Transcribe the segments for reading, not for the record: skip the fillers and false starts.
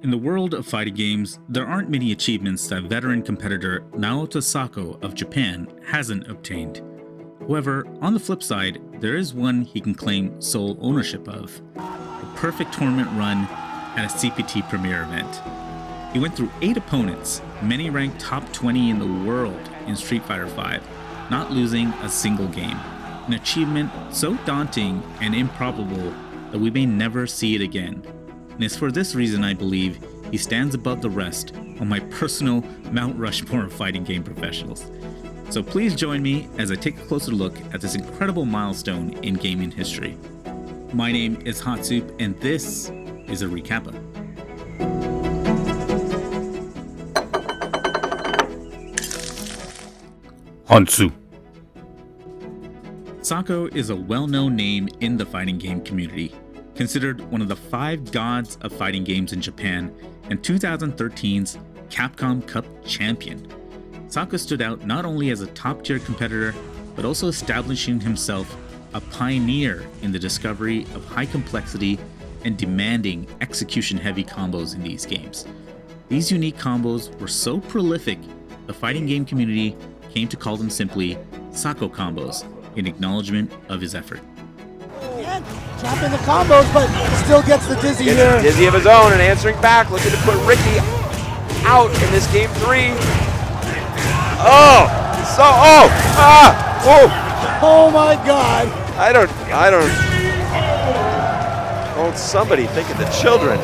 In the world of fighting games, there aren't many achievements that veteran competitor Naoto Sako of Japan hasn't obtained. However, on the flip side, there is one he can claim sole ownership of: the perfect tournament run at a CPT Premier event. He went through 8 opponents, many ranked top 20 in the world in Street Fighter V, not losing a single game. An achievement so daunting and improbable that we may never see it again. And it's for this reason I believe he stands above the rest on my personal Mount Rushmore of fighting game professionals. So please join me as I take a closer look at this incredible milestone in gaming history. My name is Hot Soup, and this is a re-kappa. Hansu. Sako is a well-known name in the fighting game community, considered one of the 5 gods of fighting games in Japan and 2013's Capcom Cup champion. Sako stood out not only as a top-tier competitor, but also establishing himself a pioneer in the discovery of high-complexity and demanding execution-heavy combos in these games. These unique combos were so prolific, the fighting game community came to call them simply Sako combos in acknowledgement of his effort. Again, chopping the combos, but still gets the dizzy here. Dizzy of his own and answering back, looking to put Ricky out in this game 3. Oh my God. Oh, somebody think of the children.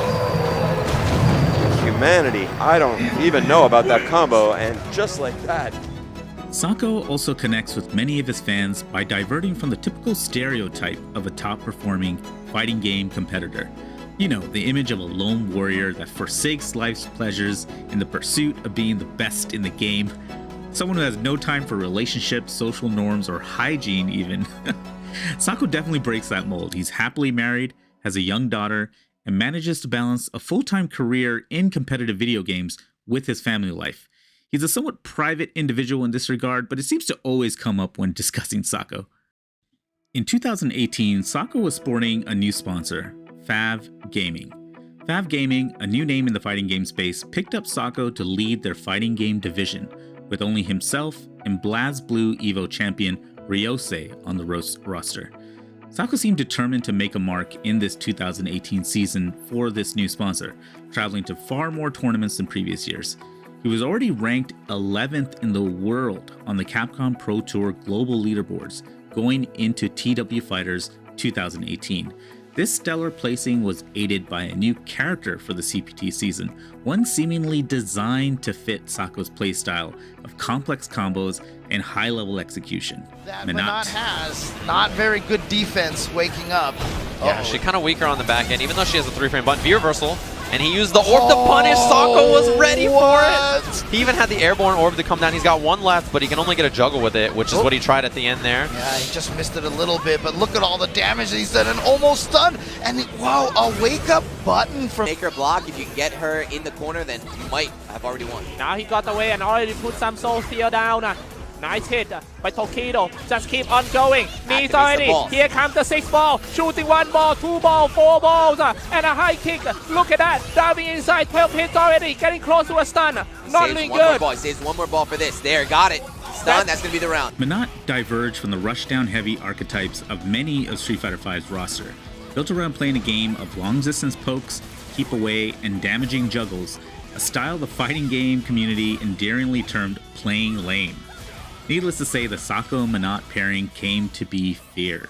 Humanity, I don't even know about that combo, and just like that. Sako also connects with many of his fans by diverting from the typical stereotype of a top-performing fighting game competitor. You know, the image of a lone warrior that forsakes life's pleasures in the pursuit of being the best in the game. Someone who has no time for relationships, social norms, or hygiene even. Sako definitely breaks that mold. He's happily married, has a young daughter, and manages to balance a full-time career in competitive video games with his family life. He's a somewhat private individual in this regard, but it seems to always come up when discussing Sako. In 2018, Sako was sporting a new sponsor, Fav Gaming. Fav Gaming, a new name in the fighting game space, picked up Sako to lead their fighting game division, with only himself and BlazBlue Evo champion Ryosei on the roster. Sako seemed determined to make a mark in this 2018 season for this new sponsor, traveling to far more tournaments than previous years. He was already ranked 11th in the world on the Capcom Pro Tour global leaderboards going into TW Fighters 2018. This stellar placing was aided by a new character for the CPT season, one seemingly designed to fit Sako's playstyle of complex combos and high-level execution. That Menat has not very good defense waking up. Yeah, she's kind of weaker on the back end, even though she has a 3-frame button. V-reversal. And he used the orb to punish. Sako was ready for it. He even had the airborne orb to come down. He's got 1 left, but he can only get a juggle with it, which is what he tried at the end there. Yeah, he just missed it a little bit, but look at all the damage that he's done and almost stunned. And wow, a wake-up button from... Make her block. If you can get her in the corner, then you might have already won. Now he got away and already put some soul steel down. Nice hit by Tokido. Just keep on going. Needs already. Here comes the 6th ball. Shooting 1 ball, 2 ball, 4 balls, and a high kick. Look at that. Diving inside. 12 hits already. Getting close to a stun. Not doing good. He saves 1 more ball for this. There, got it. Stun. That's going to be the round. Menat diverged from the rushdown heavy archetypes of many of Street Fighter V's roster. Built around playing a game of long-distance pokes, keep away, and damaging juggles, a style the fighting game community endearingly termed playing lame. Needless to say, the Sako-Menat pairing came to be feared.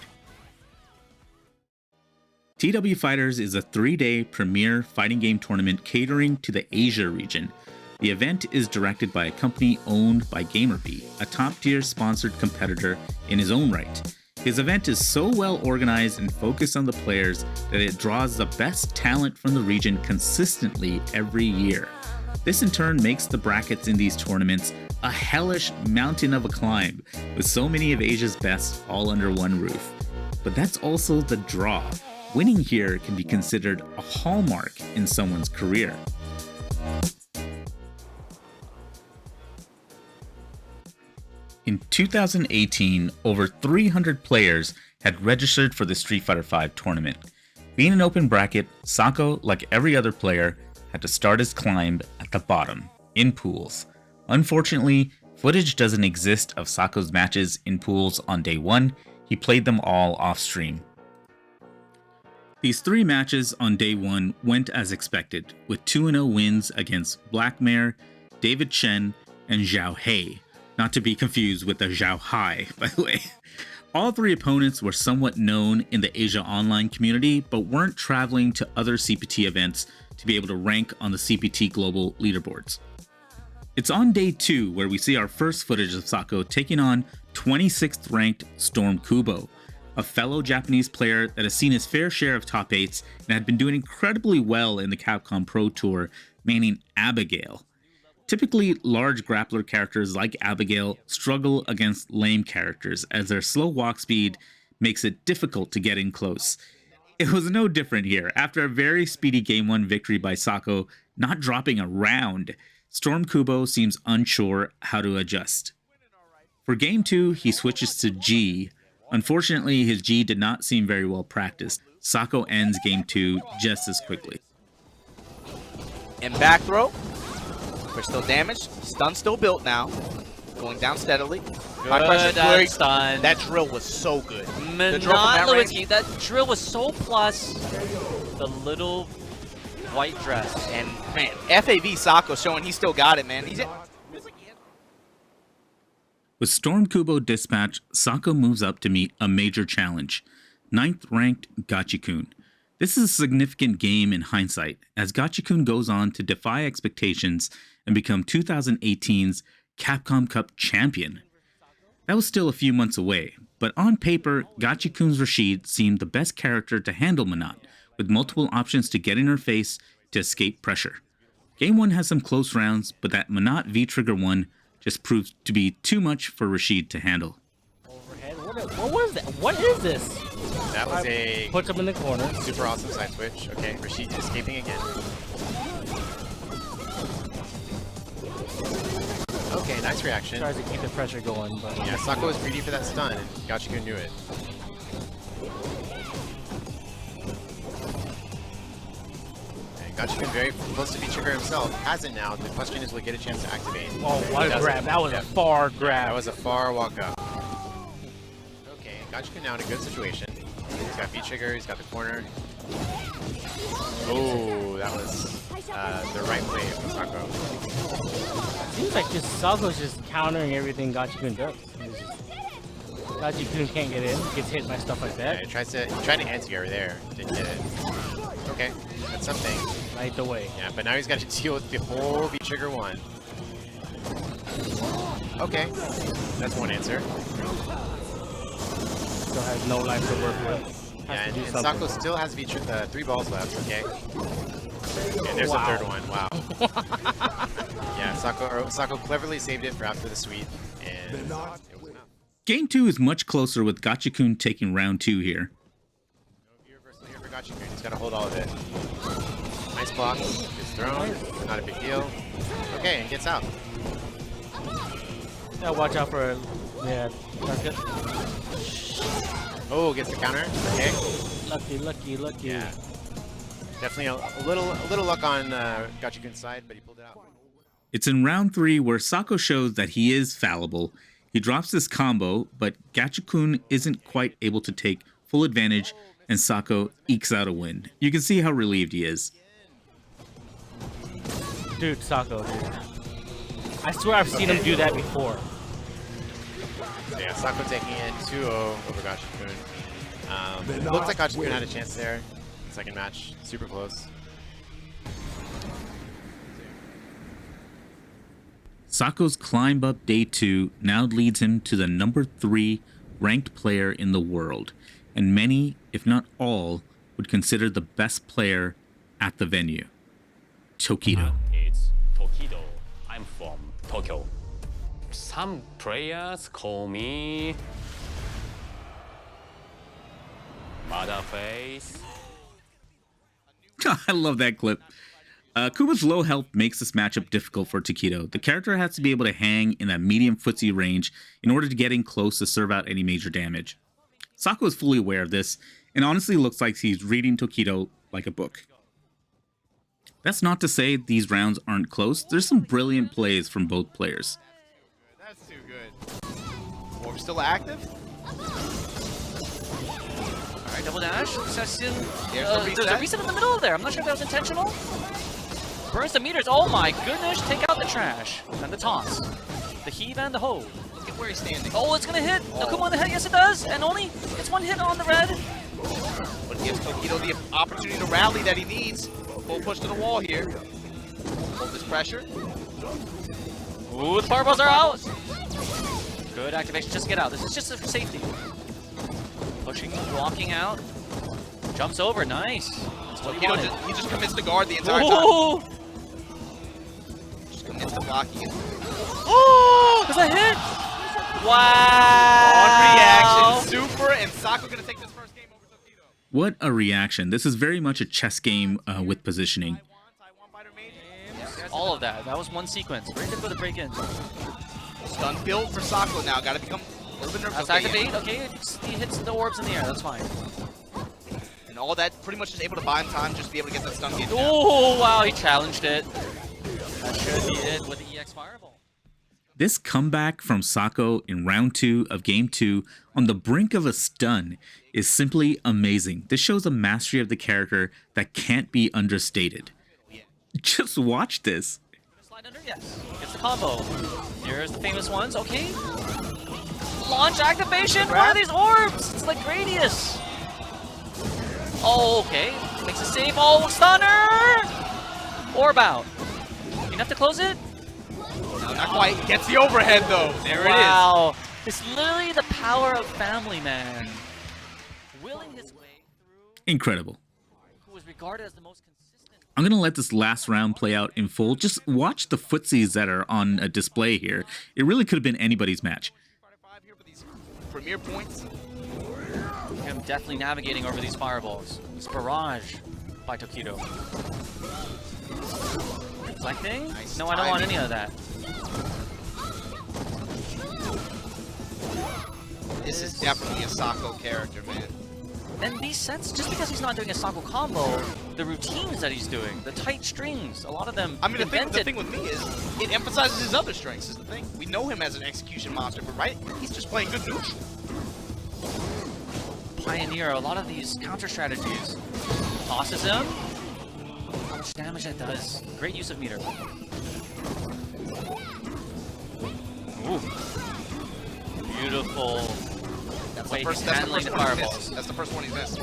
TW Fighters is a 3-day premier fighting game tournament catering to the Asia region. The event is directed by a company owned by GamerBee, a top-tier sponsored competitor in his own right. His event is so well organized and focused on the players that it draws the best talent from the region consistently every year. This in turn makes the brackets in these tournaments a hellish mountain of a climb, with so many of Asia's best all under one roof. But that's also the draw. Winning here can be considered a hallmark in someone's career. In 2018, over 300 players had registered for the Street Fighter V tournament. Being an open bracket, Sako, like every other player, had to start his climb at the bottom, in pools. Unfortunately, footage doesn't exist of Sako's matches in pools on day 1. He played them all off stream. These 3 matches on day 1 went as expected, with 2-0 wins against Blackmare, David Chen, and Zhao Hei, not to be confused with the Zhao Hai, by the way. All 3 opponents were somewhat known in the Asia Online community, but weren't traveling to other CPT events to be able to rank on the CPT global leaderboards. It's on day 2 where we see our first footage of Sako taking on 26th ranked Storm Kubo, a fellow Japanese player that has seen his fair share of top 8s and had been doing incredibly well in the Capcom Pro Tour, maining Abigail. Typically, large grappler characters like Abigail struggle against lame characters as their slow walk speed makes it difficult to get in close. It was no different here. After a very speedy Game 1 victory by Sako, not dropping a round, Storm Kubo seems unsure how to adjust. For Game 2, he switches to G. Unfortunately, his G did not seem very well practiced. Sako ends Game 2 just as quickly. And back throw. We're still damaged. Stun still built now. Going down steadily. Good stun. That drill was so good. Not Lewinsky. That drill was so plus. The little white dress. And man, FAV Sako showing he still got it, man. With Storm Kubo dispatch, Sako moves up to meet a major challenge, 9th ranked Gachikun. This is a significant game in hindsight, as Gachikun goes on to defy expectations and become 2018's Capcom Cup champion. That was still a few months away, but on paper, Gachikun's Rashid seemed the best character to handle Manat, with multiple options to get in her face to escape pressure. Game 1 has some close rounds, but that Manat V-Trigger 1 just proved to be too much for Rashid to handle. Overhead. What was that? What is this? That was a puts him in the corner. Super awesome side switch. Okay, Rashid escaping again. Okay, nice reaction. Tries to keep the pressure going, but yeah, Sako was greedy for that stun, and Gachikun knew it. And Gachikun very close to V-Trigger himself. Has it now. The question is, will he get a chance to activate? Oh, what a grab. That was a far grab. That was a far walk up. Okay, Gachikun now in a good situation. He's got V-Trigger, he's got the corner. Oh, that was the right play from Sako. Seems like just Sako's just countering everything Gachikun does. Gachikun can't get in, gets hit by stuff like that. Yeah, he tried to anti-air there, didn't get it. Okay, that's something. Right away. Yeah, but now he's got to deal with the whole V-Trigger 1. Okay, that's one answer. Still has no life to work with. Yeah, and Sako still has 3 balls left, okay? And there's a third one, wow. Yeah, Sako cleverly saved it for after the sweep, and it was enough. Game 2 is much closer with Gachikun taking round 2 here. No view reversal here for Gachikun, he's got to hold all of it. Nice block, gets thrown, not a big deal. Okay, and gets out. Yeah, watch out for, yeah, that's good. Oh, gets the counter, okay. Lucky. Yeah. Definitely a little luck on Gachikun's side, but he pulled it out. It's in round 3 where Sako shows that he is fallible. He drops this combo, but Gachikun isn't quite able to take full advantage, and Sako ekes out a win. You can see how relieved he is. Dude, Sako, dude. I swear I've seen him do that before. So yeah, Sako taking it 2-0 over Gachikun. Looks like Gachikun had a chance there. Second match, super close. Sako's climb up day 2 now leads him to the number 3 ranked player in the world, and many, if not all, would consider the best player at the venue, Tokido. It's Tokido. I'm from Tokyo. Some players call me Motherface. I love that clip. Kuba's low health makes this matchup difficult for Tokido. The character has to be able to hang in that medium footsie range in order to get in close to serve out any major damage. Sako is fully aware of this, and honestly looks like he's reading Tokido like a book. That's not to say these rounds aren't close. There's some brilliant plays from both players. That's too good. Orb still active. All right, double dash. There's a reset in the middle there. I'm not sure if that was intentional. Burns the meters. Oh my goodness. Take out the trash. And the toss. The heave and the hold. Look at where he's standing. Oh, it's going to hit. Akuma on the head. Yes, it does. And only it's one hit on the red. But it gives Tokido the opportunity to rally that he needs. Full push to the wall here. Hold this pressure. Ooh, the fireballs are out. Good activation. Just get out. This is just for safety. Pushing, blocking out. Jumps over. Nice. Tokido he just commits to guard the entire time. Just commits to blocking it. Oh! There's a hit! Wow! On reaction, Super and Sako gonna take this first game over Tokido. What a reaction. This is very much a chess game with positioning. All of that. That was one sequence. Very good for the break-in. Stun build for Sako now. Gotta become a little bit nervous. That's activate. Okay, he hits the orbs in the air. That's fine. And all that pretty much is able to buy him time just to be able to get that stun game. Oh, wow. He challenged it. That should be it with the EX Fireball. This comeback from Sako in round 2 of game 2 on the brink of a stun is simply amazing. This shows a mastery of the character that can't be understated. Just watch this. Slide under, yes. Gets the combo. Here's the famous ones. Okay. Launch activation. One of these orbs. It's like Gradius. Oh, okay. Makes a save. Oh, stunner. Orb out. Enough to close it? No, not quite. Gets the overhead though. There it is. Wow. It's literally the power of Family Man. Willing his way through. Incredible. Who was regarded as the most consistent. I'm going to let this last round play out in full. Just watch the footsies that are on a display here. It really could have been anybody's match. Premier points. Him definitely navigating over these fireballs. This barrage by Tokido. Reflecting? Nice no, I don't want any of that. This is definitely a Sako character, man. And these sets, just because he's not doing a Sako combo, the routines that he's doing, the tight strings, a lot of them I mean, the thing with me is, it emphasizes his other strengths is the thing. We know him as an execution monster, but right, he's just playing good neutral. Pioneer a lot of these counter strategies. Tosses him. How much damage that does. Great use of meter. Ooh. Beautiful. That's way the first, he's handling the fireballs. That's the first one he's missed.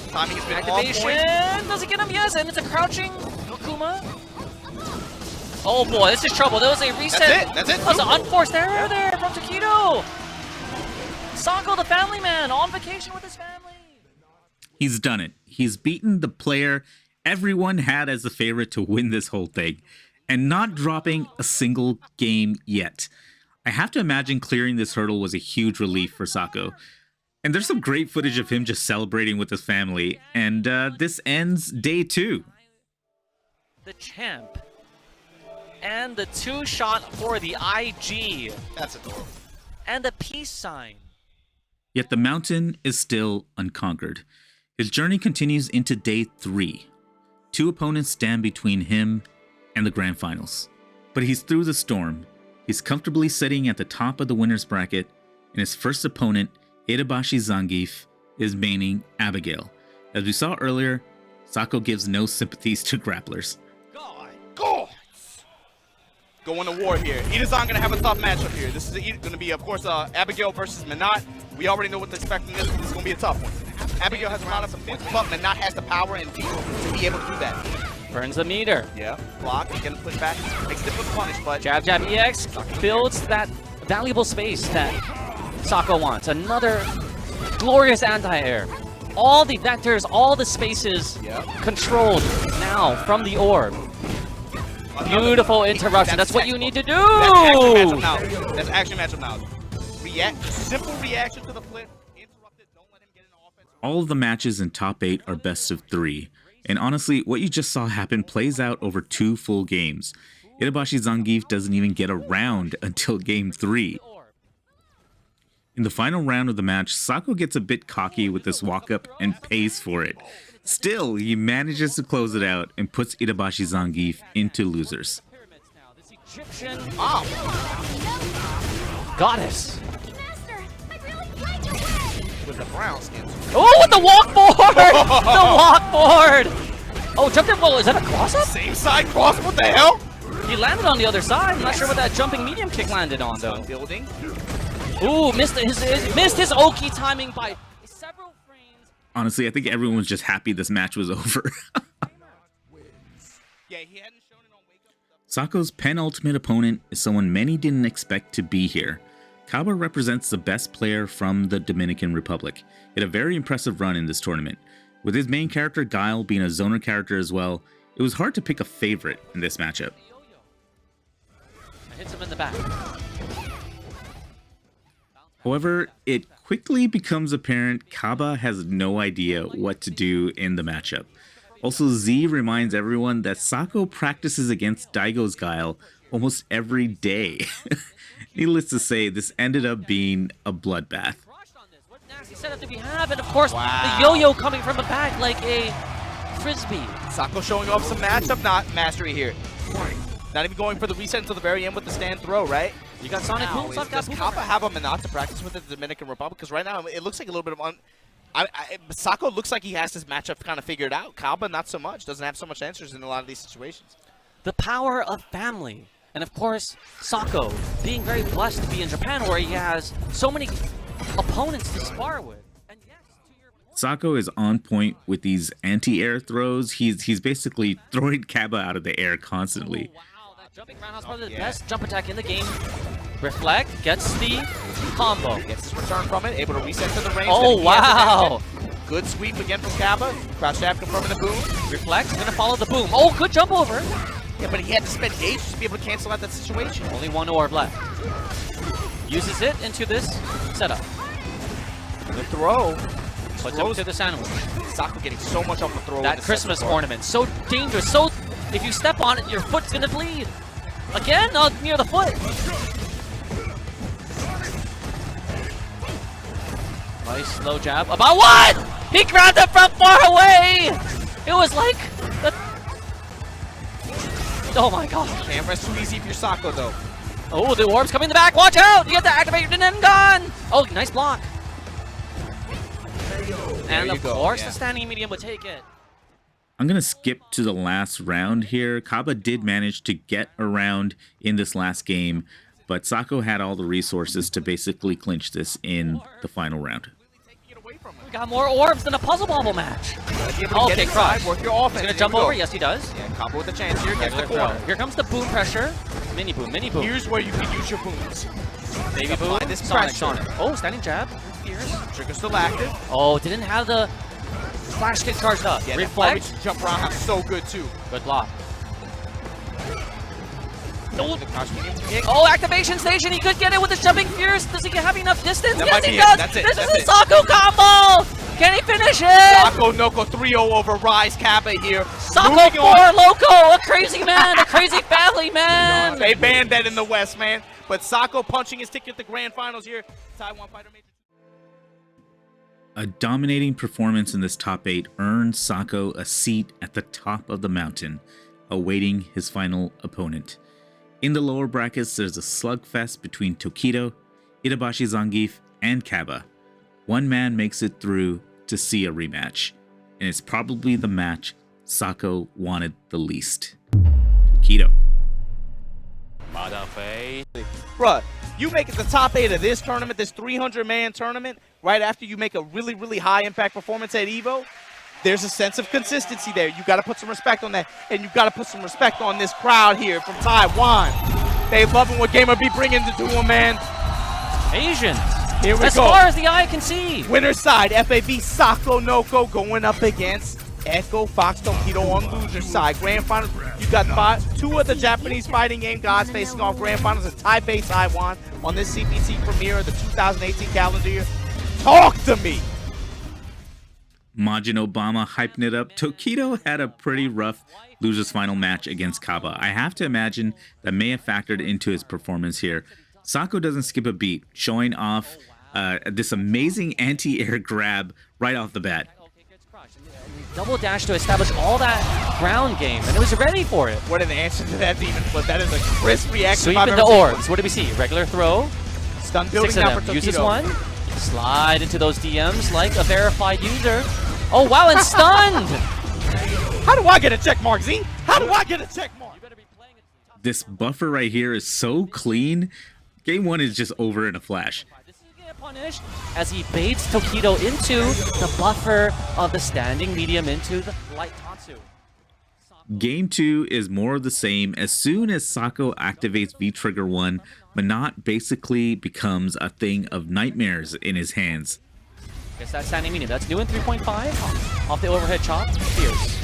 Timing has been activation. on point. Does it get him? Yes, and it's a crouching Akuma. Oh boy, this is trouble. There was a reset. That's it. That was an unforced error there from Tokido. Sako, the family man, on vacation with his family. He's done it. He's beaten the player everyone had as the favorite to win this whole thing, and not dropping a single game yet. I have to imagine clearing this hurdle was a huge relief for Sako. And there's some great footage of him just celebrating with his family. And this ends day 2. The champ. And the 2-shot for the IG. That's adorable. And the peace sign. Yet the mountain is still unconquered. His journey continues into day 3. 2 opponents stand between him and the grand finals. But he's through the storm. He's comfortably sitting at the top of the winner's bracket, and his first opponent, Itabashi Zangief, is maining Abigail. As we saw earlier, Sako gives no sympathies to grapplers. Go! Going to war here. Itazan gonna have a tough matchup here. This is gonna be, of course, Abigail versus Minot. We already know what to expect from this. This is gonna be a tough one. Abigail has a lot of support, but Minot has the power and feel to be able to do that. Burns the meter. Yeah, block, he's gonna push back, makes it with punish, but... Jab, jab, EX builds that valuable space that Sako wants. Another glorious anti-air. All the vectors, all the spaces controlled now from the orb. Beautiful interruption. That's what you need to do. That's action matchup now. Simple reaction to the flip. Interrupt it. Don't let him get into offense. All of the matches in top 8 are best of 3. And honestly, what you just saw happen plays out over 2 full games. Itabashi Zangief doesn't even get around until game 3. In the final round of the match, Sako gets a bit cocky with this walk-up and pays for it. Still, he manages to close it out and puts Itabashi Zangief into losers. Egyptian goddess. With the brown skins. Oh, with the walkboard! The walkboard! Oh, jumped in. Well, is that a cross-up? Same side cross, what the hell? He landed on the other side. I'm not sure what that jumping medium kick landed on, though. Building. Ooh, missed his Oki timing by several frames. Honestly, I think everyone was just happy this match was over. Yeah, he hadn't shown it on Wake Up. Sako's penultimate opponent is someone many didn't expect to be here. Kappa represents the best player from the Dominican Republic. He had a very impressive run in this tournament. With his main character Guile being a zoner character as well, it was hard to pick a favorite in this matchup. Hits him in the back. However, it quickly becomes apparent Kappa has no idea what to do in the matchup. Also, Z reminds everyone that Sako practices against Daigo's Guile almost every day. Needless to say, this ended up being a bloodbath. What nasty setup did we have? And of course, the yo-yo coming from the back like a frisbee. Sako showing off some matchup mastery here. Not even going for the reset until the very end with the stand throw, right? You got Sonic Boom. Does Kappa have a Minot to practice with the Dominican Republic? Because right now it looks like a little bit of Sako looks like he has his matchup kind of figured out. Kappa not so much. Doesn't have so much answers in a lot of these situations. The power of family. And of course, Sako being very blessed to be in Japan where he has so many opponents to spar with. And yes, to your point, Sako is on point with these anti-air throws. He's basically throwing Kappa out of the air constantly. wow, that jumping roundhouse probably the best jump attack in the game. Reflect, gets the combo. Gets his return from it, able to reset to the range. Oh, wow. Good sweep again from Kappa. Crouch jab confirming the boom. Reflect, gonna follow the boom. Oh, good jump over. Yeah, but he had to spend ages to be able to cancel out that situation. Only one orb left. Uses it into this setup. The throw. Puts him to the sandwich. Sako getting so much off the throw. That Christmas ornament, so dangerous. So, if you step on it, your foot's gonna bleed. Again, near the foot. Nice slow jab. About what? He grabbed it from far away. It was like the. Oh my god. Camera's too easy if you're Sako though. Oh, the orb's coming in the back. Watch out! You get to activate your Gun. Oh, nice block. And of course, the standing medium would take it. I'm going to skip to the last round here. Kappa did manage to get around in this last game, but Sako had all the resources to basically clinch this in the final round. We got more orbs than a puzzle bobble match. Okay, Crush. Work your offense. He's gonna jump over. Yes, he does. Yeah, combo with a chance here. Gets the corner. Here comes the boom pressure. Mini boom, mini boom. Here's where you can use your booms. Baby boom. This Sonic, pressure. Sonic. Oh, standing jab. Fierce. Trigger still active. Oh, didn't have the flash kick charged up. Yeah, Reflect. That jump around so good too. Good block. Oh, activation station. He could get it with his jumping fierce. Does he have enough distance? Yes, he does. This is a Sako combo. Can he finish it? Sako Noko 3-0 over Rise Kappa here. Sako 4 Loco, a crazy man, a crazy family man. No, they banned that in the West, man. But Sako punching his ticket to the grand finals here. Taiwan Fighter Major. A dominating performance in this top 8 earned Sako a seat at the top of the mountain, awaiting his final opponent. In the lower brackets, there's a slugfest between Tokido, Itabashi Zangief, and Kappa. One man makes it through to see a rematch, and it's probably the match Sako wanted the least. Tokido. Bruh, you make it the top 8 of this tournament, this 300-man tournament, right after you make a really, really high-impact performance at EVO. There's a sense of consistency there. You got to put some respect on that, and you got to put some respect on this crowd here from Taiwan. They loving what Gamer be bringing to them, man. Asians. Here we go. As far as the eye can see. Winner's side, FAB Sako Noko going up against Echo Fox Tokido on loser side. Grand finals, you got 2 of the Japanese fighting game gods facing off grand finals in Taipei, Taiwan on this CPT premiere of the 2018 calendar year. Talk to me. Majin Obama hyping it up. Tokido had a pretty rough losers final match against Kappa. I have to imagine that may have factored into his performance here. Sako doesn't skip a beat, showing off this amazing anti-air grab right off the bat. Double dash to establish all that ground game, and it was ready for it. What an answer to that demon flip. That is a crisp reaction. Sweep into orbs. What do we see? Regular throw. Stun building 6 now of for them. Tokido. Uses one. Slide into those DMs like a verified user. Oh, wow, and stunned! How do I get a check mark, Z? How do I get a check mark? This buffer right here is so clean. Game 1 is just over in a flash. Punished as he baits Tokido into the buffer of the standing medium into the light Tatsu. Game 2 is more of the same. As soon as Sako activates V-Trigger 1, Manat basically becomes a thing of nightmares in his hands. Guess that standing medium. That's new in 3.5. Off the overhead chop. Fierce.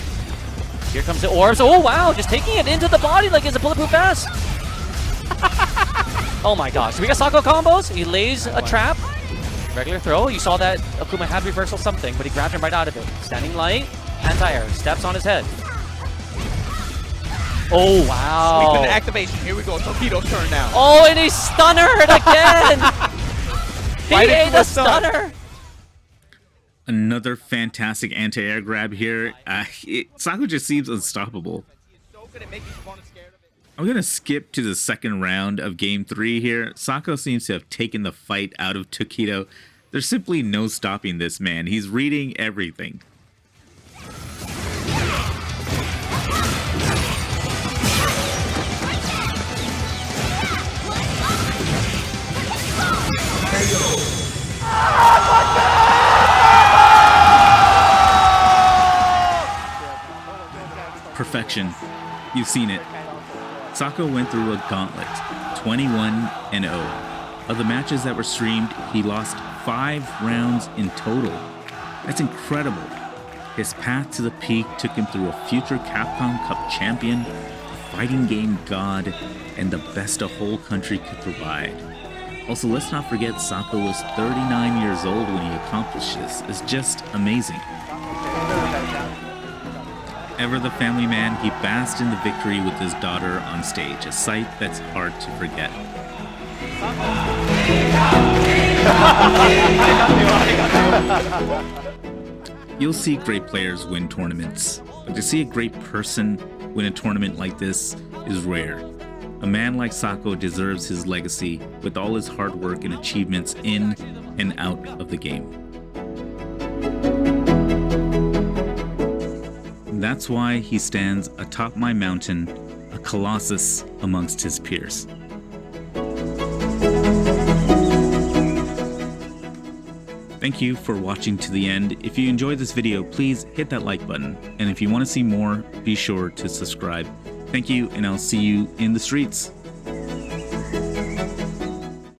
Here comes the orbs. Oh, wow. Just taking it into the body like it's a bulletproof vest. Oh my gosh. We got Sako combos. He lays a trap. Regular throw. You saw that Akuma had reversal something, but he grabbed him right out of it. Standing light. Anti-air. Steps on his head. Oh, wow. Sweep into activation. Here we go. Tokido's turn now. Oh, and he stunnered again. He ate the stunner. Another fantastic anti-air grab here. Sako just seems unstoppable. I'm going to skip to the second round of Game 3 here. Sako seems to have taken the fight out of Tokido. There's simply no stopping this man. He's reading everything. Perfection. You've seen it. Sako went through a gauntlet, 21-0. Of the matches that were streamed, he lost 5 rounds in total. That's incredible. His path to the peak took him through a future Capcom Cup champion, a fighting game god, and the best a whole country could provide. Also, let's not forget Sako was 39 years old when he accomplished this. It's just amazing. Ever the family man, he basked in the victory with his daughter on stage, a sight that's hard to forget. You'll see great players win tournaments, but to see a great person win a tournament like this is rare. A man like Sako deserves his legacy with all his hard work and achievements in and out of the game. That's why he stands atop my mountain, a colossus amongst his peers. Thank you for watching to the end. If you enjoyed this video, please hit that like button. And if you want to see more, be sure to subscribe. Thank you, and I'll see you in the streets.